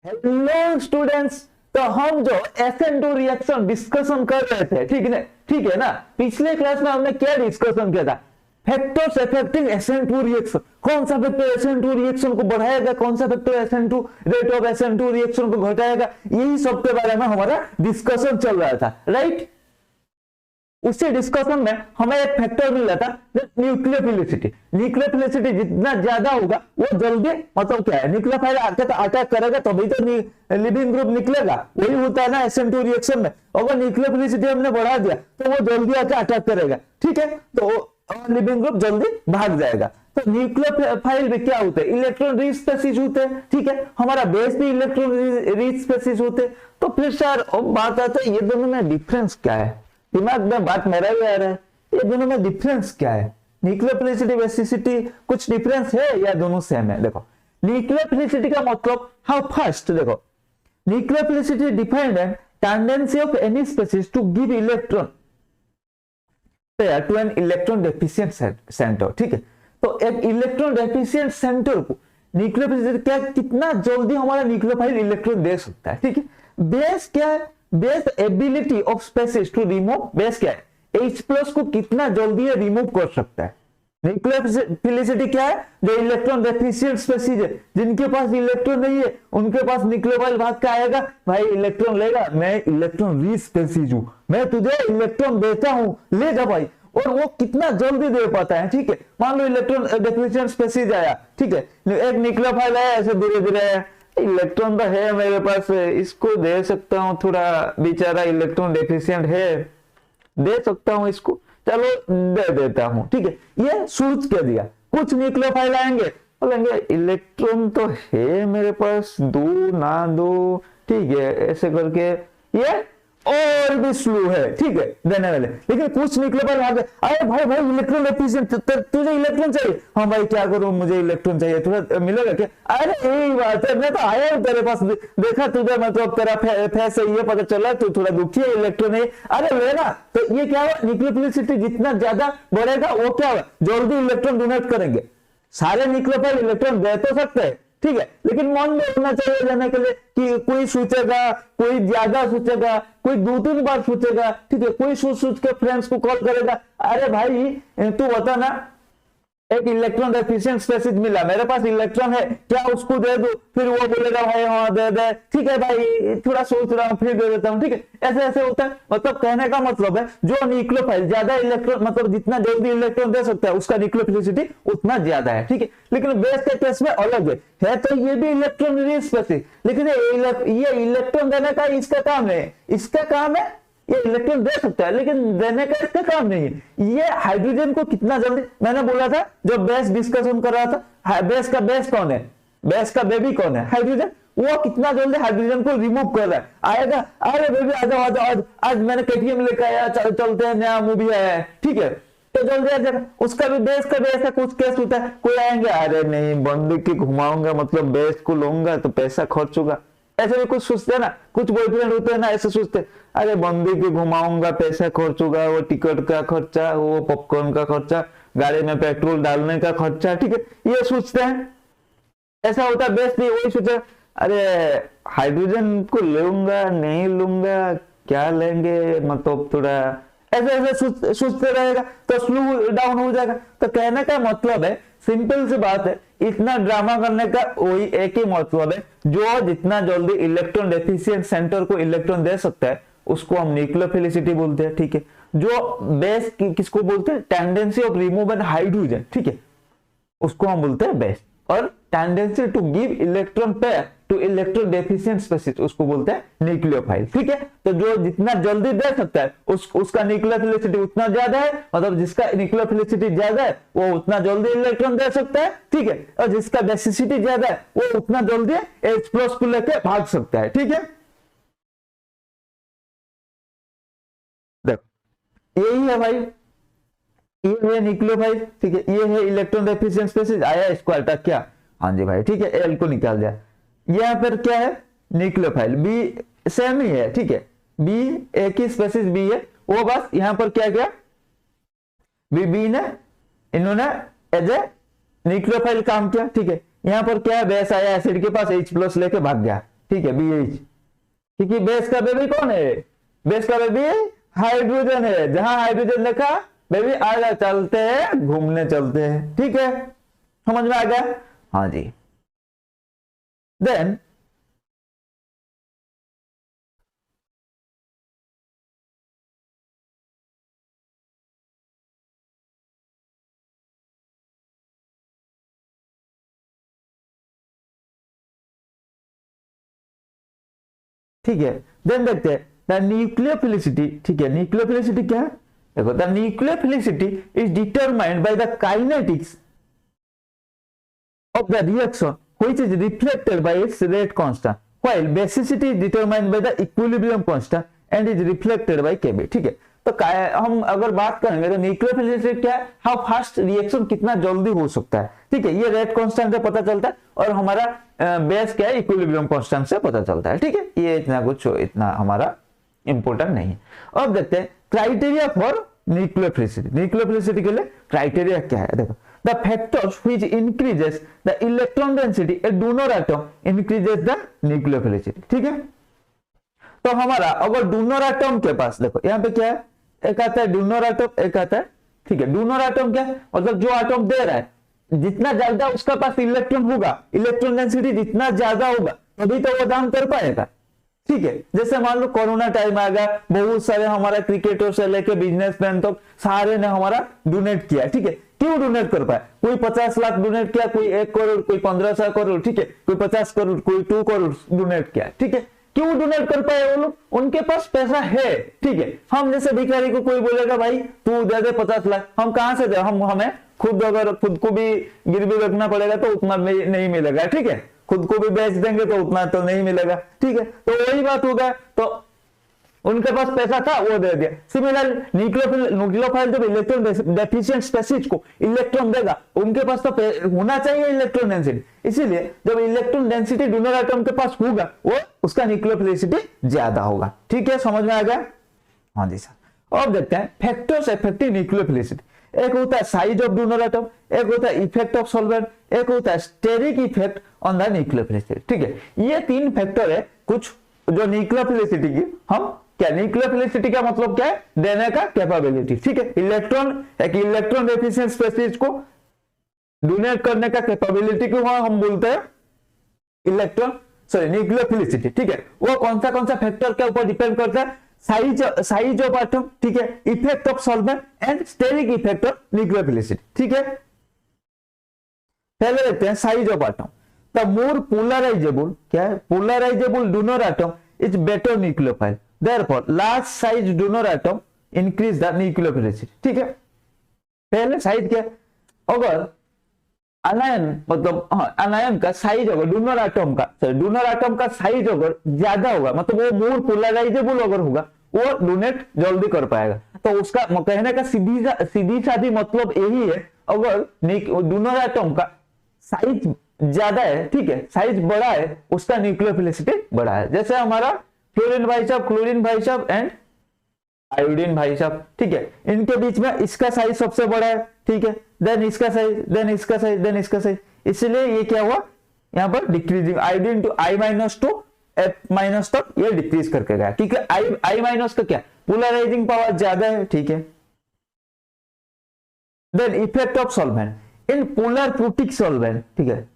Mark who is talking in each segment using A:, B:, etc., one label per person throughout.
A: Hello students, तो हम जो SN2 रिएक्शन डिस्कशन कर रहे थे, ठीक है ना। पिछले क्लास में हमने क्या डिस्कशन किया था? Factors affecting SN2 reaction. कौन सा फैक्टर SN2 रिएक्शन को बढ़ाएगा, कौन सा factor SN2 rate of SN2 reaction को घटाएगा, यही सब के बारे में हमारा डिस्कशन चल रहा था, राइट। उसी डिस्कशन में हमें एक फैक्टर मिला था न्यूक्लियोफिलिसिटी। न्यूक्लियोफिलिसिटी जितना ज्यादा होगा वो जल्दी, मतलब क्या है, न्यूक्लियोफाइल आके तो अटैक करेगा तभी तो लिविंग ग्रुप निकलेगा। वही होता है ना SN2 रिएक्शन में। अगर न्यूक्लियोफिलिसिटी हमने बढ़ा दिया तो वो जल्दी आके अटैक करेगा, ठीक है, तो लिविंग ग्रुप जल्दी भाग जाएगा। तो न्यूक्लियोफाइल में क्या होते हैं? इलेक्ट्रॉन रिच स्पेसीज होते हैं, ठीक है। हमारा बेस भी इलेक्ट्रॉन रिच स्पेसीज होते हैं। तो फिर सर बात आता है, ये दोनों में डिफरेंस क्या है? दिमाग में बात मेरा भी आ रहा है, ये दोनों में डिफरेंस क्या है? न्यूक्लियोफिलिसिटी बेसिसिटी कुछ डिफरेंस है या दोनों सेम है? देखो, न्यूक्लियोफिलिसिटी का मतलब हाउ फर्स्ट, देखो, nucleophilicity defined as tendency of any species to give electron pair to an electron deficient centre, ठीक है। तो एक इलेक्ट्रॉन डेफिशिएंट सेंटर को न्यूक्लियोफिलिसिटी क्या, कितना जल्दी हमारा न्यूक्लियोफाइल इलेक्ट्रॉन दे सकता है, ठीक है। बेस क्या है? Base ability of species to remove, base क्या है? H+ को कितना जल्दी ये रिमूव कर सकता है। न्यूक्लियोफिलिसिटी क्या है? जो इलेक्ट्रॉन डेफिशिएंट स्पेसीज है, जिनके पास इलेक्ट्रॉन नहीं है, उनके पास न्यूक्लियोफाइल भाग के आएगा, भाई इलेक्ट्रॉन लेगा, मैं इलेक्ट्रॉन रिच स्पेसीज हूं, मैं तुझे इलेक्ट्रॉन देता हूं, ले जा भाई। और वो कितना जल्दी दे पाता है, ठीक है। मान लो इलेक्ट्रॉन डेफिशिएंट स्पेसीज आया, ठीक है, एक न्यूक्लियोफाइल आया, ऐसे धीरे धीरे इलेक्ट्रॉन तो है मेरे पास, इसको दे सकता हूँ, थोड़ा बेचारा इलेक्ट्रॉन डेफिशिएंट है, दे सकता हूँ इसको, चलो दे देता हूँ, ठीक है। ये सोच के दिया। कुछ न्यूक्लियोफाइल आएंगे, बोलेंगे इलेक्ट्रॉन तो है मेरे पास, दो ना दो, ठीक है, ऐसे करके ये और भी स्लो है, ठीक है, देने वाले। लेकिन कुछ न्यूक्लियोफाइल आ गए, अरे भाई भाई इलेक्ट्रॉन डेफिशिएंट, तुझे इलेक्ट्रॉन चाहिए? हाँ भाई क्या करूं, मुझे इलेक्ट्रॉन चाहिए, थोड़ा मिलेगा क्या? अरे यही बात है, मैं तो आया हूं तेरे पास, देखा तुझे, मतलब तेरा फेस है, ये पता चला तू थोड़ा दुखी है, इलेक्ट्रॉन है, अरे लेना। तो ये क्या हुआ, न्यूक्लियोफिलिसिटी जितना ज्यादा बढ़ेगा वो क्या हुआ, जल्दी इलेक्ट्रॉन डोनेट करेंगे। सारे न्यूक्लियोफाइल इलेक्ट्रॉन दे तो सकते हैं, ठीक है, लेकिन मन में होना चाहिए जाने के लिए कि कोई सोचेगा, कोई ज्यादा सोचेगा, कोई 2-3 बार सोचेगा, ठीक है, कोई सोच के फ्रेंड्स को कॉल करेगा, अरे भाई तू बता ना, एक इलेक्ट्रॉन डेफिशिएंट स्पेसीज मिला, मेरे पास इलेक्ट्रॉन है, क्या उसको दे दूं? फिर वो बोलेगा भाई हाँ दे दे, ठीक है भाई थोड़ा सोच रहा हूँ, फिर दे देता हूँ, ठीक है, ऐसे ऐसे होता है। मतलब कहने का मतलब है, जो न्यूक्लियोफाइल ज्यादा इलेक्ट्रॉन, मतलब जितना जल्दी इलेक्ट्रॉन दे सकता है, उसका न्यूक्लियोफिलिसिटी उतना ज्यादा है, ठीक है। लेकिन बेस के केस में अलग है तो ये भी इलेक्ट्रॉन रिच स्पेसीज, लेकिन ये इलेक्ट्रॉन देने का इसका काम है, इसका काम है ये इलेक्ट्रॉन दे सकता है, लेकिन देने का इसका काम नहीं है। ये हाइड्रोजन को कितना जल्दी, मैंने बोला था जब बेस डिस्कशन कर रहा था, बेस का बेस कौन है, बेस का बेबी कौन है, हाइड्रोजन। वो कितना जल्दी हाइड्रोजन को रिमूव कर रहा है, आएगा, अरे बेबी आ जाओ, आज मैंने KTM लेकर आया, चलते हैं, नया मूवी आया है, ठीक है, तो जल्दी आ जाएगा। उसका भी बेस का बेस है, कुछ केस होता है, कोई आएंगे, अरे नहीं बंदूक की घुमाऊंगा, मतलब बेस को लूंगा तो पैसा खर्च होगा, ऐसे भी कुछ सोचते हैं ना, कुछ बॉयफ्रेंड होते हैं ना, ऐसे सोचते, अरे बंदी की घुमाऊंगा, पैसा खर्च होगा, वो टिकट का खर्चा, वो पॉपकॉर्न का खर्चा, गाड़ी में पेट्रोल डालने का खर्चा, ठीक है, ये सोचते हैं। ऐसा होता है, बेस्ट भी वही सोचा, अरे हाइड्रोजन को लूंगा नहीं लूंगा, क्या लेंगे, मतलब थोड़ा ऐसे ऐसे सोचते रहेगा तो स्लो डाउन हो जाएगा। तो कहने का मतलब है, सिंपल सी बात है, इतना ड्रामा करने का वही एक ही मतलब है, जो जितना जल्दी इलेक्ट्रॉन डेफिशिएंट सेंटर को इलेक्ट्रॉन दे सकता है उसको हम न्यूक्लियोफिलिसिटी बोलते हैं, ठीक है। जो बेस किसको बोलते हैं, tendency of remove an hydrogen, ठीक है, उसको हम बोलते हैं बेस। और tendency to give electron pair to electron deficient species, उसको बोलते हैं न्यूक्लियोफाइल, ठीक है। तो जो जितना जल्दी दे सकता है उसका न्यूक्लियोफिलिसिटी उतना ज्यादा है, मतलब जिसका न्यूक्लियोफिलिसिटी ज्यादा है वो उतना जल्दी इलेक्ट्रॉन दे सकता है, ठीक है, और जिसका बेसिसिटी ज्यादा है वो उतना जल्दी H+ को लेकर भाग सकता है, ठीक है। देखो यही है भाई, ये है न्यूक्लियोफाइल, ठीक है, ये है इलेक्ट्रॉन डेफिशिएंट स्पेसीज, आया, इसको अटैक किया, हाँ जी भाई, ठीक है, L को निकाल दिया। यहाँ पर क्या है, न्यूक्लियोफाइल बी सेम ही है, ठीक है, बी एक ही स्पेसीज बी है, वो बस यहाँ पर क्या किया, बी ने इन्होंने एज ए न्यूक्लियोफाइल काम किया, ठीक है। यहाँ पर क्या है, बेस आया, एसिड के पास H+ लेके भाग गया, ठीक है BH, क्योंकि बेस का बेबी कौन है, बेस का बेबी हाइड्रोजन है, जहां हाइड्रोजन लिखा बेबी आगे चलते हैं, घूमने चलते हैं, ठीक है, समझ में आ गया। हाँ जी, देन ठीक है, देन देखते हैं द न्यूक्लियोफिलिसिटी, ठीक है, न्यूक्लियोफिलिसिटी क्या है, देखो the nucleophilicity is determined by the kinetics of the reaction which is reflected by its rate constant, while basicity is determined by the equilibrium constant and is reflected by Kb, ठीक है। तो हम अगर बात करेंगे तो न्यूक्लियोफिलिसिटी क्या है, हाउ फास्ट रिएक्शन कितना जल्दी हो सकता है, ठीक है, ये रेट कांस्टेंट से पता चलता है, और हमारा बेस क्या है, इक्विलिब्रियम कांस्टेंट से पता चलता है, ठीक है, ये इतना हमारा इंपॉर्टेंट नहीं है। अब देखते हैं क्राइटेरिया फॉर न्यूक्लियोफिलिसिटी, न्यूक्लियोफिलिसिटी के लिए क्राइटेरिया क्या है, देखो the factors which increases the electron density a donor atom increases the nucleophilicity, ठीक है। तो हमारा अगर डोनर एटम के पास देखो यहाँ पे क्या है, एक आता है डोनर एटम, एक आता है, ठीक है, डोनर एटम क्या है, मतलब जो एटम दे रहा है जितना ज्यादा उसका पास इलेक्ट्रॉन होगा, इलेक्ट्रॉन डेंसिटी जितना ज्यादा होगा तभी तो वो दान कर पाएगा, ठीक है। जैसे मान लो कोरोना टाइम आ गया, बहुत सारे हमारा क्रिकेटर से लेके बिजनेसमैन तक सारे ने हमारा डोनेट किया, ठीक है, क्यों डोनेट कर पाए, कोई 50 लाख डोनेट किया, कोई 1 करोड़, कोई 1500 करोड़, ठीक है, कोई 50 करोड़, कोई 2 करोड़ डोनेट किया, ठीक है, क्यों डोनेट कर पाए वो लोग, उनके पास पैसा है, ठीक है। हम जैसे भिखारी को कोई बोलेगा भाई तू दे दे 50 लाख, हम कहां से दे, हमें खुद अगर खुद को भी गिरवी रखना पड़ेगा तो उतना नहीं मिलेगा, ठीक है, खुद को भी बेच देंगे तो उतना तो नहीं मिलेगा, ठीक है, तो वही बात हो गया, तो उनके पास पैसा था वो दे दिया। सिमिलर न्यूक्लियोफाइल जब इलेक्ट्रॉन डेफिशिएंट स्पीशीज को इलेक्ट्रॉन देगा, उनके पास तो होना चाहिए इलेक्ट्रॉन डेंसिटी, इसीलिए जब इलेक्ट्रॉन डेंसिटी डोनर एटम के पास होगा वो उसका न्यूक्लियोफिलिसिटी ज्यादा होगा, ठीक है, समझ में आ गया। हाँ जी सर। अब देखते हैं फैक्टर्स अफेक्टिंग न्यूक्लियोफिलिसिटी, एक होता है साइज ऑफ डोनर एटम, एक होता है इफेक्ट ऑफ सॉल्वेंट, एक होता है steric effect on the nucleophilicity, ठीक है, ये 3 फैक्टर है कुछ जो न्यूक्लियोफिलिसिटी की हम क्या, न्यूक्लियोफिलिसिटी का मतलब क्या है, देने का कैपेबिलिटी, ठीक है, एक इलेक्ट्रॉन डेफिशिएंट स्पीशीज को डोनेट करने का कैपेबिलिटी को हम बोलते हैं न्यूक्लियोफिलिसिटी, ठीक है। वो कौन सा फैक्टर के ऊपर डिपेंड करता है, साइज ऑफ एटम, ठीक है, effect of solvent and steric effect of nucleophilicity, ठीक है। पहले देखते हैं size of atom, the more polarizable क्या है, polarizable donor atom is better nucleophile, therefore large size donor atom increase the nucleophilicity, ठीक है। पहले साइज क्या है, अगर अनायन मतलब अनायन का साइज होगा डोनर एटम का साइज अगर ज्यादा होगा, मतलब वो मोर पोलराइजेबल अगर होगा वो डोनेट जल्दी कर पाएगा, तो उसका कहने का सीधी साधी मतलब यही है, अगर डोनर एटम का साइज ज्यादा है, ठीक है, साइज बड़ा है, उसका न्यूक्लियोफिलिसिटी बड़ा है, जैसे हमारा फ्लोरीन भाई साहब एंड आयोडीन भाई साहब, ठीक है, इनके बीच में इसका साइज सबसे बड़ा है, ठीक है, देन इसका साइज, देन इसका साइज, देन इसका साइज, इसलिए ये क्या हुआ यहाँ पर decreasing, iodine to I- to F- तक ये डिक्रीज करके गया, क्योंकि I- का क्या पोलराइजिंग पावर ज्यादा है, ठीक है। Then effect of solvent in polar protic solvent, ठीक है,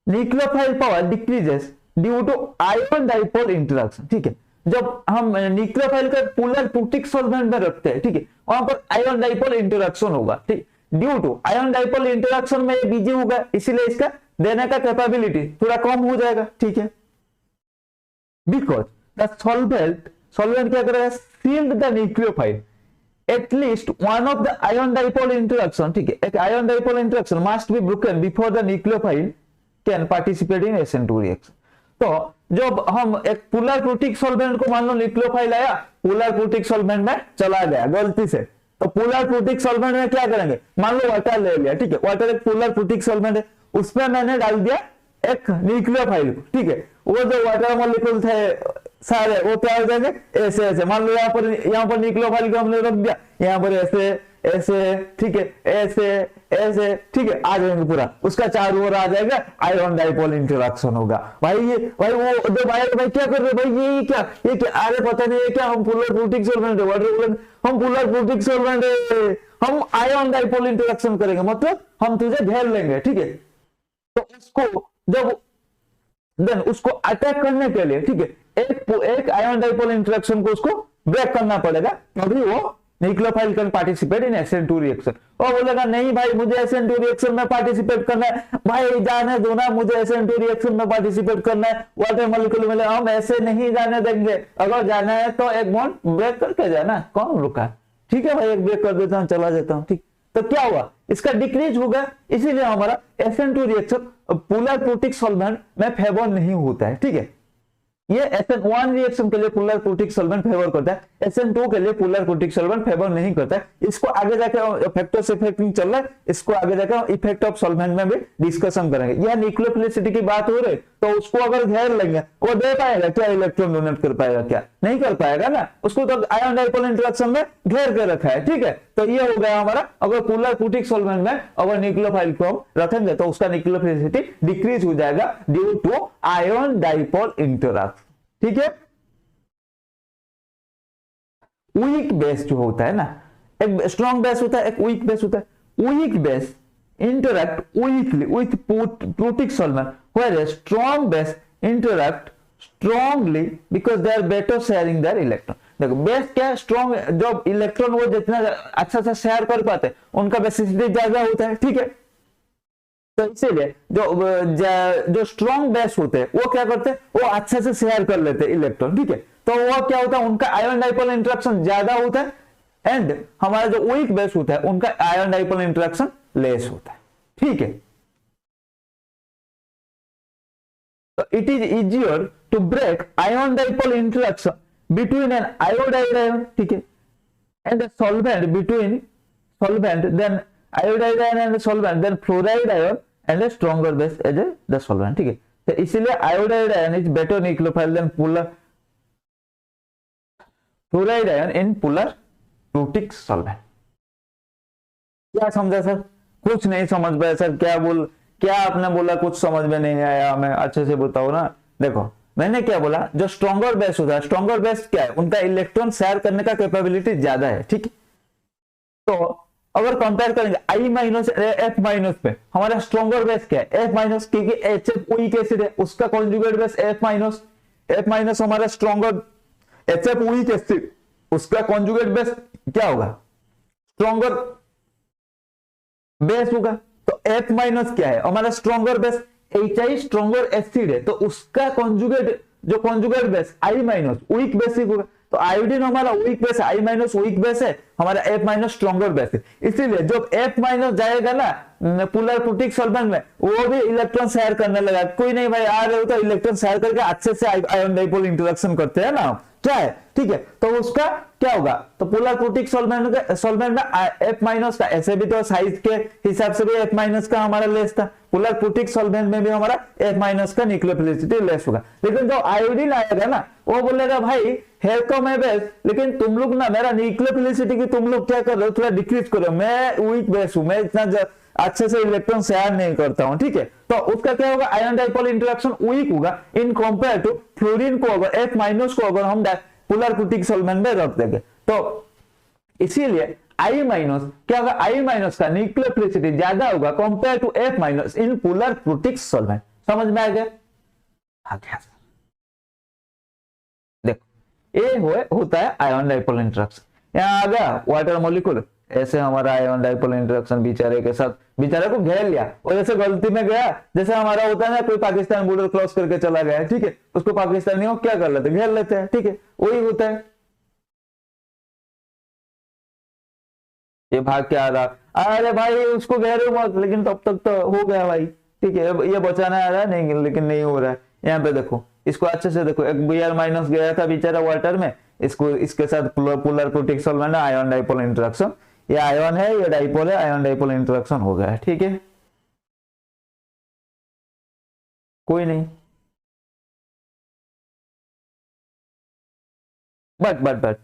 A: nucleophile power decreases due to ion dipole interaction, ठीक है, जब हम न्यूक्लियोफाइल का पोलर प्रोटिक सॉल्वेंट में रखते हैं, ठीक है, वहां पर आयन डाइपोल इंटरेक्शन होगा, ठीक, due to ion dipole interaction में बिजी होगा, इसीलिए इसका देने का कैपेबिलिटी थोड़ा कम हो जाएगा, ठीक है, बिकॉज द सॉल्वेंट क्या करेगा, shield the nucleophile at least one of the ion dipole interaction, ठीक है, एक ion dipole interaction must be broken before the nucleophile can participate in SN2 reaction. तो जब हम एक पोलर प्रोटिक सॉल्वेंट को मान लो न्यूक्लियोफाइल आया, पोलर प्रोटिक सॉल्वेंट में चला गया गलती से, तो पोलर प्रोटिक सॉल्वेंट में क्या करेंगे, मान लो वाटर ले लिया, ठीक है, वाटर एक पोलर प्रोटिक सॉल्वेंट है, उसमें मैंने डाल दिया एक न्यूक्लियोफाइल को, ठीक है, वो जो वाटर मॉलिक्यूल थे सारे वो क्या हो जाएंगे ऐसे ऐसे, मान लो यहाँ पर न्यूक्लियोफाइल को हमने रख दिया, यहाँ पर ऐसे ऐसे, ठीक है, ऐसे ऐसे, ठीक है, आ जाएंगे पूरा, उसका चारों ओर आ जाएगा, आयन डाइपोल इंटरेक्शन होगा। भाई ये भाई वो दो भाई क्या कर रहे हो भाई, ये क्या अरे पता नहीं है क्या, हम पोलर प्रोटिक सॉल्वेंट है, हम पोलर प्रोटिक सॉल्वेंट है, हम आयन डाइपोल इंटरेक्शन करेंगे, मतलब हम तुझे घेर लेंगे, ठीक है। तो उसको जब देन उसको अटैक करने के लिए, ठीक है, एक आयन डाइपोल इंटरेक्शन को उसको ब्रेक करना पड़ेगा, तभी वो nucleophile can participate in SN2 reaction. और बोलेगा नहीं भाई मुझे SN2 रिएक्शन में पार्टिसिपेट करना है, भाई जाने दो ना, मुझे SN2 रिएक्शन में पार्टिसिपेट करना है, वाटर मॉलिक्यूल में हम ऐसे नहीं जाने देंगे, अगर जाना है तो एक बॉन्ड ब्रेक करके जाना, कौन रुका, ठीक है भाई, एक ब्रेक कर देता हूं, चला जाता हूं, ठीक। तो क्या हुआ, इसका डिक्रीज होगा, इसीलिए हमारा SN2 reaction polar protic solvent में फेवर नहीं होता है, ठीक है। ये SN1 रिएक्शन के लिए पोलर प्रोटिक सॉल्वेंट फेवर करता है, SN2 के लिए पोलर प्रोटिक सॉल्वेंट फेवर नहीं करता है। इसको आगे जाकर फैक्टर्स इफेक्टिंग चल रहा है, इसको आगे जाकर इफेक्ट ऑफ सॉल्वेंट में भी डिस्कशन करेंगे। यह न्यूक्लियोफिलिसिटी की बात हो रही, तो उसको अगर घेर लेंगे, वो दे पाएगा क्या, इलेक्ट्रॉन डोनेट कर पाएगा क्या, नहीं कर पाएगा ना, उसको तो आयन डाइपोल इंटरेक्शन में घेर के रखा है, ठीक है। तो ये हो गया हमारा, अगर पोलर प्रोटिक सॉल्वेंट में अगर न्यूक्लियोफाइल को हम रखेंगे तो उसका न्यूक्लियोफिलिसिटी डिक्रीज हो जाएगा due to ion dipole interaction, ठीक है। वीक बेस जो होता है ना, एक स्ट्रॉन्ग बेस होता है, एक वीक बेस होता है। Weak base interact weakly with protic solvent, whereas strong base interact strongly because they are better sharing their electron। देखो बेस क्या है, स्ट्रॉन्ग, जो इलेक्ट्रॉन वो जितना अच्छा से शेयर कर पाते हैं उनका बेसिसिटी ज्यादा होता है, ठीक है। तो इसीलिए जो स्ट्रॉन्ग बेस होते हैं वो क्या करते हैं, वो अच्छे से शेयर कर लेते हैं इलेक्ट्रॉन, ठीक है। तो वो क्या होता है, उनका आयन डाइपोल इंटरेक्शन ज्यादा होता है, एंड हमारा जो वीक बेस होता है उनका आयन डाइपोल इंटरेक्शन लेस होता है, ठीक है। तो it is easier to break ion dipole interaction between an iodide ion, ठीक है, and the solvent, between solvent than iodide ion and solvent than fluoride ion and a stronger base as a the solvent, ठीक है। तो इसीलिए iodide ion is better nucleophile than polar fluoride ion in polar protic solvent. क्या समझा sir, कुछ नहीं समझ पाया सर, क्या आपने बोला, कुछ समझ में नहीं आया, हमें अच्छे से बताओ ना। देखो मैंने क्या बोला, जो स्ट्रॉन्गर बेस होता है, स्ट्रॉन्गर बेस क्या है, उनका इलेक्ट्रॉन शेयर करने का कैपेबिलिटी ज्यादा है, ठीक है। तो अगर कंपेयर करेंगे I माइनस F माइनस पे, हमारा स्ट्रॉन्गर बेस क्या है, F माइनस, क्योंकि HF वीक एसिड है, उसका कॉन्जुगेट बेस F माइनस हमारा स्ट्रॉन्गर HF वीक एसिड, उसका कॉन्जुगेट बेस क्या होगा, स्ट्रॉन्गर बेस होगा। तो F माइनस क्या है, हमारा stronger base HI stronger acid है, तो उसका कॉन्जुगेट, जो conjugate base I minus weak basic होगा। तो आयोडीन हमारा वीक बेस है, I माइनस वीक बेस है, हमारा F माइनस स्ट्रॉन्गर बेस है। इसीलिए जब F माइनस जाएगा ना पोलर प्रोटिक सॉल्वेंट में, वो भी इलेक्ट्रॉन शेयर करने लगा। कोई नहीं भाई, आ रहे हो तो इलेक्ट्रॉन शेयर करके अच्छे से आयन डाइपोल इंटरेक्शन करते हैं ना, क्या है, ठीक है। तो उसका क्या होगा, तो पोलर प्रोटिक सॉल्वेंट में F माइनस का, ऐसे भी तो साइज के हिसाब से भी F माइनस का हमारा लेस था, पोलर प्रोटिक सॉल्वेंट में भी हमारा F माइनस का न्यूक्लियोफिलिसिटी लेस होगा। लेकिन जो आयोडीन आएगा ना, वो बोलेगा भाई है तो मैं बेस, लेकिन तुम लोग ना मेरा न्यूक्लियोफिलिसिटी की तुम लोग क्या कर रहे हो, थोड़ा डिक्रीज करो, मैं वीक बेस हूं, मैं इतना अच्छे से इलेक्ट्रॉन शेयर नहीं करता हूं, ठीक है। तो उसका क्या होगा, आयन डाइपोल इंटरेक्शन वीक होगा इन कंपेयर टू फ्लोरीन को। अगर F माइनस को अगर हम पोलर प्रोटिक सॉल्वेंट में रख देंगे, तो इसीलिए I माइनस क्या होगा, I माइनस का न्यूक्लियोफिलिसिटी ज्यादा होगा compare to F minus in polar protic solvent. समझ में आ गया, आ गया। देखो ये होता है आयन डाइपोल इंटरेक्शन। यहाँ आ गया वाटर मॉलिक्यूल, ऐसे हमारा आयन डाइपोल इंटरेक्शन बेचारे के साथ, बेचारे को घेर लिया, और जैसे गलती में गया, जैसे हमारा होता है ना, कोई पाकिस्तान बॉर्डर क्रॉस करके चला गया है, ठीक है, उसको पाकिस्तानियों क्या कर लेते हैं, घेर लेते हैं, ठीक है, वही होता है। ये भाग के आ रहा, अरे भाई उसको घेरे मत, लेकिन तब तक तो हो गया भाई, ठीक है, ये बचाना आ रहा है नहीं, लेकिन नहीं हो रहा है। यहाँ पे देखो, इसको अच्छे से देखो, एक Br माइनस गया था बेचारा वाटर में, इसको इसके साथ polar protic solvent ion dipole interaction, ये आयन है, ये डाइपोल है, आयन डाइपोल इंटरेक्शन हो गया है, ठीक है, कोई नहीं। बट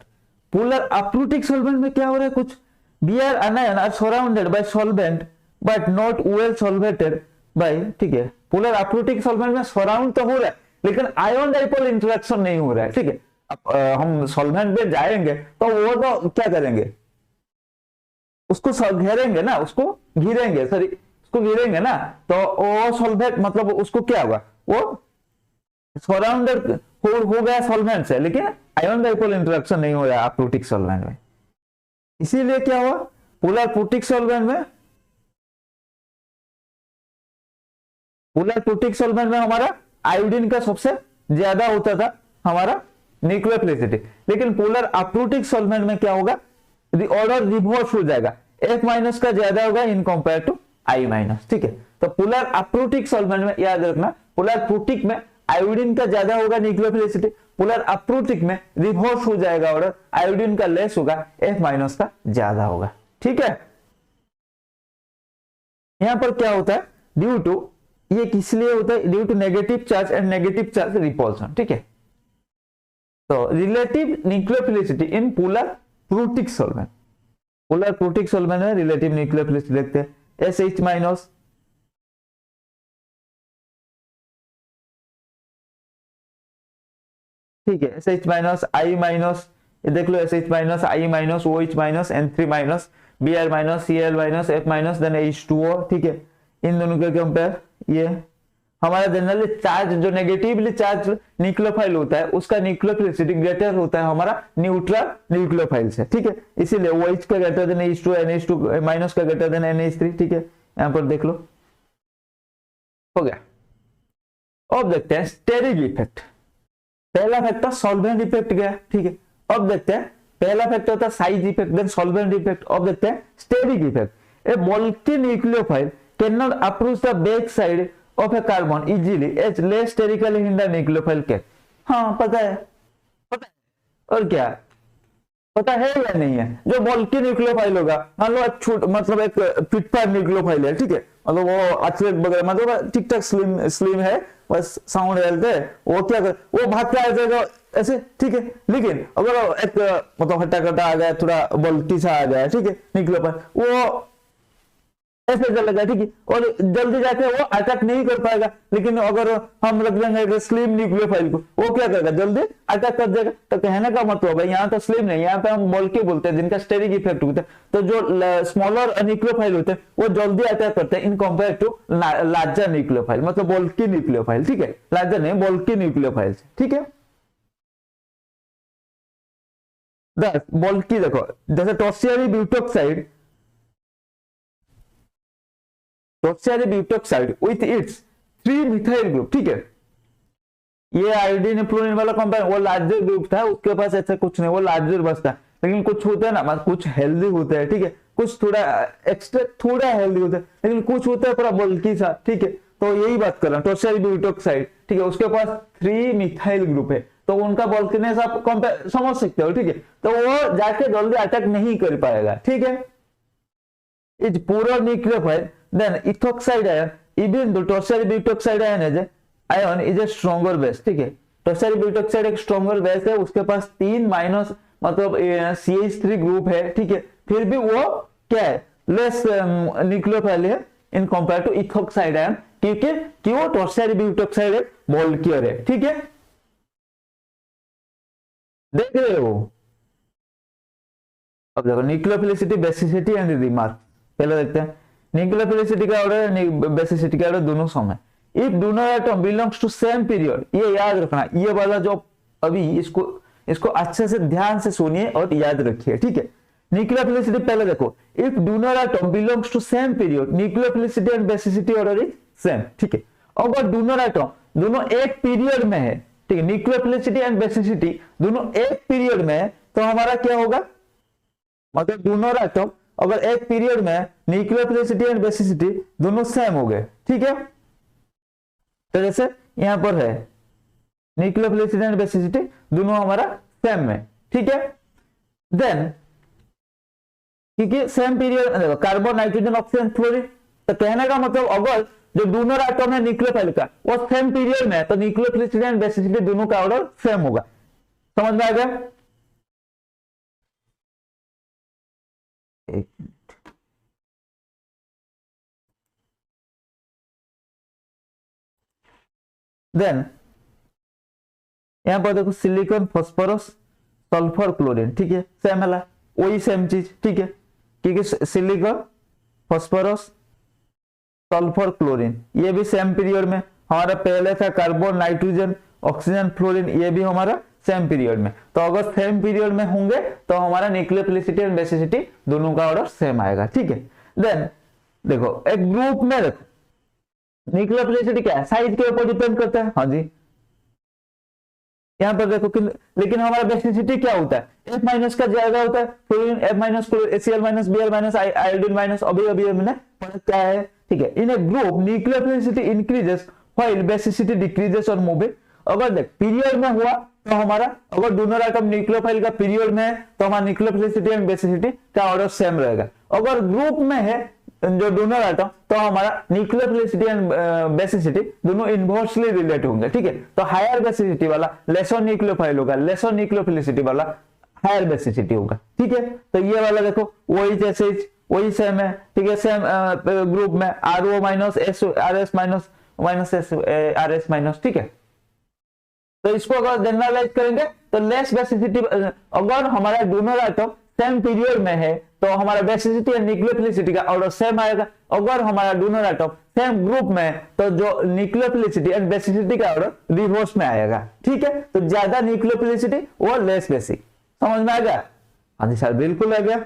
A: पोलर अप्रोटिक सॉल्वेंट में क्या हो रहा है, कुछ Br anion are surrounded by solvent but not well solvated by, ठीक है। पोलर अप्रोटिक सॉल्वेंट में सराउंड तो हो रहा है लेकिन आयन डाइपोल इंटरेक्शन नहीं हो रहा है, ठीक है। अब हम सॉल्वेंट पे जाएंगे तो वो तो क्या करेंगे, उसको घेरेंगे ना, उसको घिरेंगे, सॉरी उसको घिरेंगे ना, तो वो सॉल्वेंट मतलब उसको क्या होगा, वो सराउंडेड हो गया सॉल्वेंट से, लेकिन आयन डाइपोल इंटरेक्शन नहीं हो रहा अप्रोटिक सॉल्वेंट में। इसीलिए क्या हुआ, पोलर अप्रोटिक सॉल्वेंट में, पोलर अप्रोटिक सॉल्वेंट में हमारा आयोडीन का सबसे ज्यादा होता था हमारा न्यूक्लियोफिलिसिटी, लेकिन पोलर अप्रोटिक सॉल्वेंट में क्या होगा, ऑर्डर रिवर्स हो जाएगा, F माइनस का ज्यादा होगा in compare to I minus, ठीक है। तो पोलर अप्रोटिक सॉल्वेंट में याद रखना, पोलर अप्रोटिक में आयोडीन का ज्यादा होगा न्यूक्लियोफिलिसिटी, पोलर अप्रोटिक में रिवर्स हो जाएगा ऑर्डर, आयोडीन का लेस होगा, F माइनस का ज्यादा होगा, ठीक है। यहां पर क्या होता है, ड्यू टू, ये किस लिए होता है, due to negative charge and negative charge repulsion, ठीक है। तो relative nucleophilicity in polar aprotic solvent, polar aprotic solvent में रिलेटिव न्यूक्लियोफिलिसिटी देखते हैं, SH माइनस, ठीक है, SH माइनस, I माइनस, ये देख लो SH minus, I minus, OH minus, N3 minus, Br minus, Cl minus, F minus, then H2O, ठीक है। इन दोनों के कंपेयर, ये हमारा जनरली चार्ज जो नेगेटिवली चार्ज न्यूक्लियोफाइल होता है उसका न्यूक्लियोफिलिसिटी ग्रेटर होता है हमारा न्यूट्रल न्यूक्लियोफाइल से, ठीक है। इसीलिए OH का greater than H2, NH2 minus का ग्रेटर देन NH3, ठीक है। यहां पर देख लो, हो गया। अब देखते हैं स्टेरिक इफेक्ट। पहला फैक्टर सॉल्वेंट इफेक्ट गया, ठीक है। अब देखते हैं, पहला फैक्टर होता है size effect, then solvent effect. अब देखते हैं steric effect. A bulky nucleophile cannot approach the back side of a carbon easily as less sterically hinder nucleophile can। हाँ पता है, पता है। और क्या पता है या नहीं है, जो बल्कि न्यूक्लियोफाइल होगा, मान लो छोट मतलब एक फिटफायर न्यूक्लियोफाइल है, ठीक है, मतलब वो अच्छे वगैरह मतलब ठीक ठाक स्लिम स्लिम है, बस साउंड हेल्थ है, वो क्या कर, वो भाग के आ जाएगा ऐसे, ठीक है। लेकिन अगर एक मतलब हट्टा कट्टा आ गया, थोड़ा बल्कि सा आ गया, ठीक है, न्यूक्लियोफाइल, वो ऐसे चलेगा, ठीक है, और जल्दी जाके वो अटैक नहीं कर पाएगा। लेकिन अगर हम रख देंगे स्लिम न्यूक्लियोफाइल को, वो क्या करेगा, जल्दी अटैक कर देगा। तो कहने का मतलब है यहाँ तो स्लिम नहीं, यहाँ पे हम बल्कि बोलते हैं जिनका स्टेरिक इफेक्ट होता है। तो जो स्मॉलर न्यूक्लियोफाइल होते हैं वो जल्दी अटैक करते हैं in compare to larger nucleophile, मतलब बल्कि न्यूक्लियोफाइल, ठीक है, लार्जर नहीं बल्कि न्यूक्लियोफाइल, ठीक है। बल्कि देखो, जैसे tertiary butoxide, tertiary butoxide with its 3 methyl group, ठीक है। ये आयोडीन फ्लोरीन वाला कंपाउंड वो लार्जर ग्रुप था, उसके पास ऐसा कुछ नहीं, वो लार्जर बस था। लेकिन कुछ होते हैं ना, कुछ हेल्दी होते हैं, ठीक है, कुछ थोड़ा एक्स्ट्रा थोड़ा हेल्दी होता है, लेकिन कुछ होता है पूरा बल्कि सा, ठीक है। तो यही बात कर रहा हूँ, टर्शियरी ब्यूटॉक्साइड, ठीक है, उसके पास 3 मिथाइल ग्रुप है, तो उनका बल्किनेस आप समझ सकते हो, ठीक है। तो वो जाके जल्दी अटैक नहीं कर पाएगा, ठीक है। इज पूरा nucleophile, then ethoxide ion, even though tertiary butoxide ion is a stronger base, ठीक है। tertiary butoxide एक stronger base है, उसके पास 3 माइनस मतलब CH3 ग्रुप है, ठीक है, फिर भी वो क्या है, लेस न्यूक्लियोफाइल है in compare to ethoxide ion, क्योंकि वो tertiary butoxide एक बल्कियर है, ठीक है। देख रहे हो, अब देखो न्यूक्लियोफिलिसिटी, बेसिसिटी एंड रिमार्क। पहले देखते हैं न्यूक्लियोफिलिसिटी का ऑर्डर, बेसिसिटी का ऑर्डर दोनों सम है। इफ दोनों atom belongs to same period, ये याद रखना, ये वाला जो अभी इसको अच्छे से ध्यान से सुनिए और याद रखिए, ठीक है। न्यूक्लियोफिलिसिटी पहले देखो, इफ दोनों atom belongs to same period, nucleophilicity and basicity order is same, ठीक है। अगर दोनों एटम दोनों एक पीरियड में है, ठीक है, न्यूक्लियोफिलिसिटी एंड बेसिसिटी दोनों एक पीरियड में है, तो हमारा क्या होगा, मतलब दोनों एटम अगर एक पीरियड में न्यूक्लियोफिलिसिटी एंड बेसिसिटी दोनों सेम हो गए, ठीक है। तो जैसे यहां पर है न्यूक्लियोफिलिसिटी एंड बेसिसिटी दोनों हमारा सेम में, ठीक है। देन क्योंकि सेम पीरियड, देखो कार्बन, नाइट्रोजन, ऑक्सीजन, फ्लोरीन, तो कहने का मतलब अगर जो डोनर एटम है न्यूक्लियोफाइल का वो सेम पीरियड में है, तो न्यूक्लियोफिलिसिटी एंड बेसिसिटी दोनों का ऑर्डर सेम होगा। समझ में आ गया? एक देन यहाँ पर देखो सिलिकॉन फास्फोरस सल्फर क्लोरीन, ठीक है, सेम है, वही सेम चीज, ठीक है, क्योंकि सिलिकॉन फास्फोरस सल्फर क्लोरीन ये भी सेम पीरियड में, हमारा पहले था कार्बन नाइट्रोजन ऑक्सीजन फ्लोरीन, ये भी हमारा सेम पीरियड में। तो अगर सेम पीरियड में होंगे तो हमारा न्यूक्लियोफिलिसिटी एंड बेसिसिटी दोनों का ऑर्डर सेम आएगा, ठीक है। देन देखो एक ग्रुप में देखो न्यूक्लियोफिलिसिटी क्या है, साइज के ऊपर डिपेंड करता है, हाँ जी। यहाँ पर देखो कि लेकिन हमारा बेसिसिटी क्या होता है, F माइनस का ज्यादा होता है, fluorine F minus, Cl minus, Bl minus, iodine minus, अभी मैंने फर्क क्या है, ठीक है। In A group nucleophilicity increases while basicity decreases और मूविंग। अगर देख पीरियड में हुआ तो हमारा, अगर डोनर आइटम न्यूक्लियोफाइल का पीरियड में है तो हमारा न्यूक्लियोफिलिसिटी एंड बेसिसिटी का ऑर्डर सेम रहेगा। अगर ग्रुप में है जो डोनर आइटम तो हमारा न्यूक्लियोफिलिसिटी एंड बेसिसिटी दोनों इनवर्सली रिलेटेड होंगे, ठीक है। तो हायर बेसिसिटी वाला लेसर न्यूक्लियोफाइल होगा, लेसर न्यूक्लियोफिलिसिटी वाला हायर बेसिसिटी होगा, ठीक है। तो ये वाला देखो वही जैसे वही सेम है, ठीक है, सेम ग्रुप में RO minus RS minus minus RS minus, ठीक है। तो इसको अगर जनरलाइज करेंगे तो लेस बेसिसिटी, अगर हमारा डोनर आइटम सेम पीरियड में है तो हमारा बेसिसिटी एंड न्यूक्लियोफिलिसिटी का ऑर्डर सेम आएगा। अगर हमारा डोनर आइटम सेम ग्रुप में है तो जो न्यूक्लियोफिलिसिटी एंड बेसिसिटी का ऑर्डर रिवर्स में आएगा, ठीक है। तो ज्यादा न्यूक्लियोफिलिसिटी और लेस बेसिक, समझ में आ गया? हाँ जी सर बिल्कुल आ गया।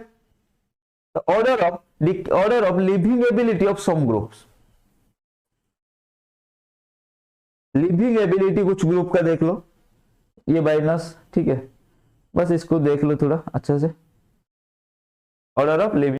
A: तो order of leaving ability of some groups, leaving ability कुछ ग्रुप का देख लो, ये माइनस, ठीक है, बस इसको देख लो थोड़ा अच्छा से, ऑर्डर ऑफ लिविंग